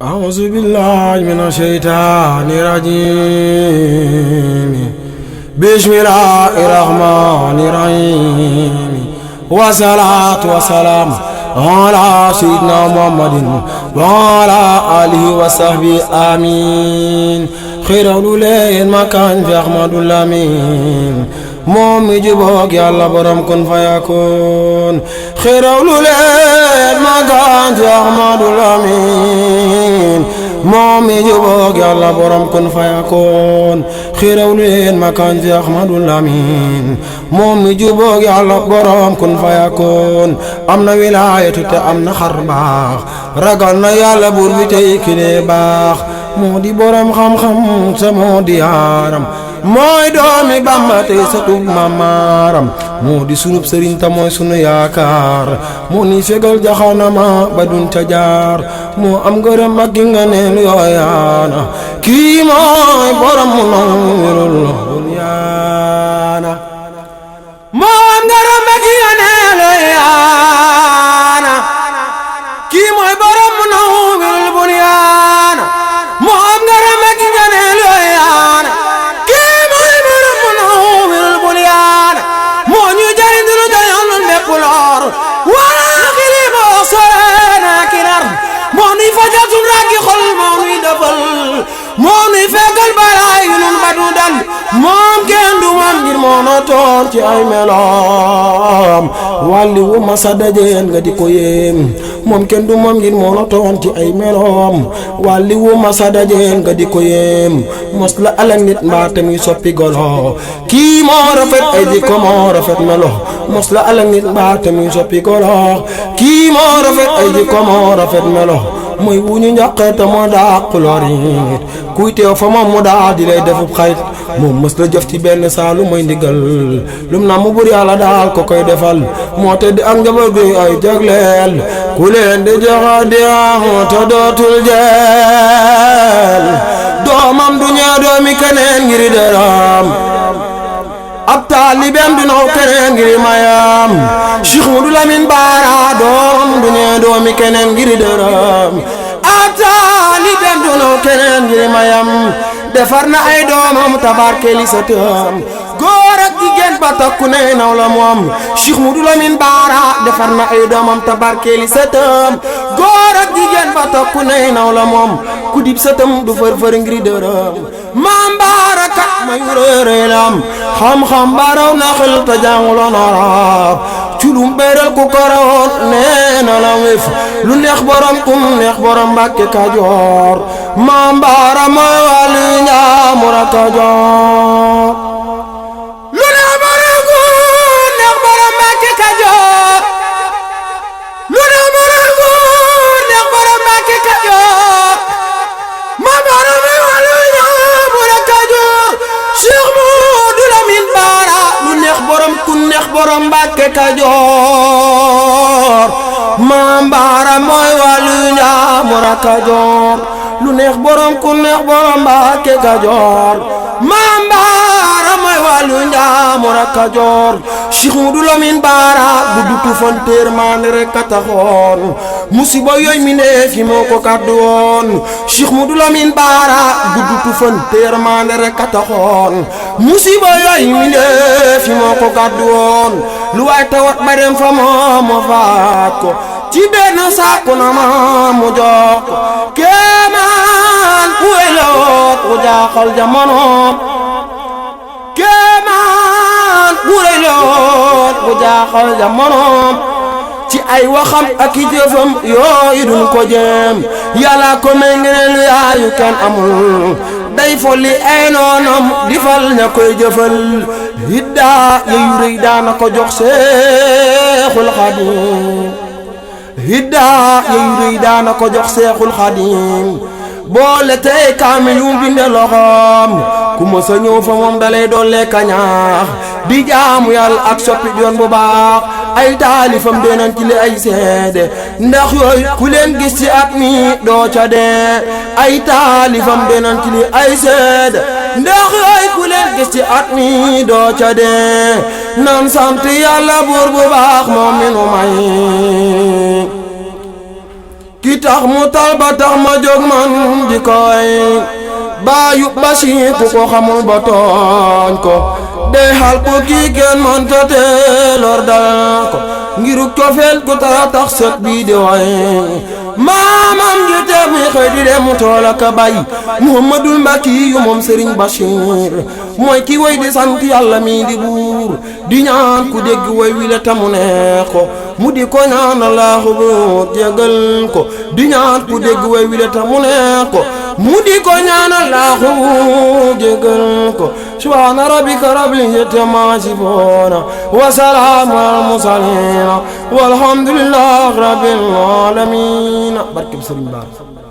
أعوذ بالله من الشيطان الرجيم بسم الله الرحمن الرحيم والصلاة والسلام على سيدنا محمد وعلى آله وصحبه آمين خير أولين مكان في أحمد الأمين moom mi juboog yàlla borom kun fayakun xérawlu leen magaan ci Ahmadul Amin moom mi juboog yàlla borom kun fayakun xérawlu leen magaan ci Ahmadul Amin moom mi juboog yàlla borom kun fayakun am na wilaayatu te am na xar baax ragal na yàlla buur bi tey kile baax moo di borom xam-xam sa moo di yaaram mooy doomi Bamba tey satub mamaaram moo di sunub sëriñ ta mooy sunu yaakaar moo ni fegal jaxanama ba dun ca jaar moo am ngërëm ak gi nga neel yooyaana kii mooy borom mu nawwirul bunyaana moo am ngërëm ak gi nga neel yooyaana kii mooy borom mu nawwirul bunyaana moo am ngërëm ak gi nga neel yooyaana wala xilima sorena kinar moo nuy fajal sun raggi xol moo nuy defal moo nuy fegal balaay yu nun badu dal moom kenn du moom ngir moo na toon ci ay meloom wàlli wu masa dajeen nga di ko yéem moom kenn du moom ngir moo na toon ci ay meloom wàlli wu masa dajeen nga di ko yéem mos la alal nit mbaate muy soppi golo kii moo rafet ay jikko moo rafet melo mos la alal nit mbaate muy soppi golo kii moo rafet ay jikko moo rafet melo mooy wu ñu njaqe te moo dàq lorit kuy teew fa moom mu daa di lay defub xayit moom mës la jëf ci benn saalu mooy ndigal lum na mu bur yàlla daal ko koy defal moo te di ak njaboot gi ay jagleel ku leen di joxa di am te dootul jeel doomam du ñee doomi keneen ngir dërëm ab taalibeem du naw keneen ngir mayam Cheikh Modou Lamine Bara doom du ñee doomi keneen ngir dërëm ab taalibeem du naw keneen ngir mayam defar na ay doomam tabarkeli sa tëm góor ak jigéen ba takku ne naw la moom Cheikh Modou Lamine Bara defar na ay doomam tabarkeli sa tëm góor ak jigéen ba takku ne naw la moom ku dib sa tëm du fër ngir dërëm maam Bara kat may réeréy lam xam-xam baraw na xel ta jànguloon arab culum béeral ku koroon nee na la wef lu neex borom kum neex borom Mbàkke Kajoor maam Bara mooy wàllu Njaambur ak Kajoor lu neex borom kum neex borom Mbàkke Kajoor lu neex borom kum neex borom Mbàkke Kajoor maam Bara mooy wàllu Njaambur ak Kajoor Cheikh Modou Lamine Bara lu neex borom ku neex borom Mbàkke Kajoor maam Bara mooy wàllu Njaambur ak Kajoor lu neex borom ku neex borom Mbàkke Kajoor maam Bara mooy wàllu Njaambur ak Kajoor Cheikh Modou Lamine Bara guddu tufanteer maan rek a taxoon musiba yooy mi ne fi moo ko kàddu woon Cheikh Modou Lamine Bara guddu tufanteer maan rek a taxoon musiba yooy mi ne fi moo ko kàddu woon lu waay tawat ba dem fa moom moo faat ko ci benn sàkku na ma mu jox ko kéemaan ku weloot ku jaaxal jamono kéemaan ku weloot ku jaaxal jamono ci ay waxam ak i jëfam yooyu duñ ko jéem yàlla ko may ngeen yaayu kenn amul day folli ay noonam di fal ña koy jëfal hiddaa yeyu rëy daana ko jox Seexul Xadim hiddaa yeyu rëy daana ko jox Seexul Xadim boole tey kaamil yu binde loxoom ku mës a ñëw fa moom dalay doole kañaax di jaamu yàlla ak soppi yoon bu baax ay taalifam deenan ci li ay seede ndax yooyu ku leen gis ci at mi doo ca dee ay taalifam deenan ci li ay seede ndax yooyu ku leen gis ci at mi doo ca dee nan sant yàlla buur bu baax moom mi nu may ki tax mu tal ba tax ma jóg man di koy baayu Basiir ku ko xamul ba tooñ ko dey xal ko kii kenn man ta tee lor dal ko ngiruk cofeel ku tara tax sët bii di way maamam ji te muy xëy di dem tool ak bay Muhammadul Mbàkki yu moom Sëriñ Bachir mooy ki way di sant Yàlla mi di buur di ñaan ku dégg way wi la tamu neex ko mu di ko ñaan Allahu buur jégal ko di ñaan ku dégg way wi la tamu neex ko mu di ko ñaan Allahu buur jégal ko subhaana rabbika rabbil izzati ammaa yasifuun wa salaamun alal mursaliin walhamdulillahi rabbil aalamiin barke Sëriñ Bara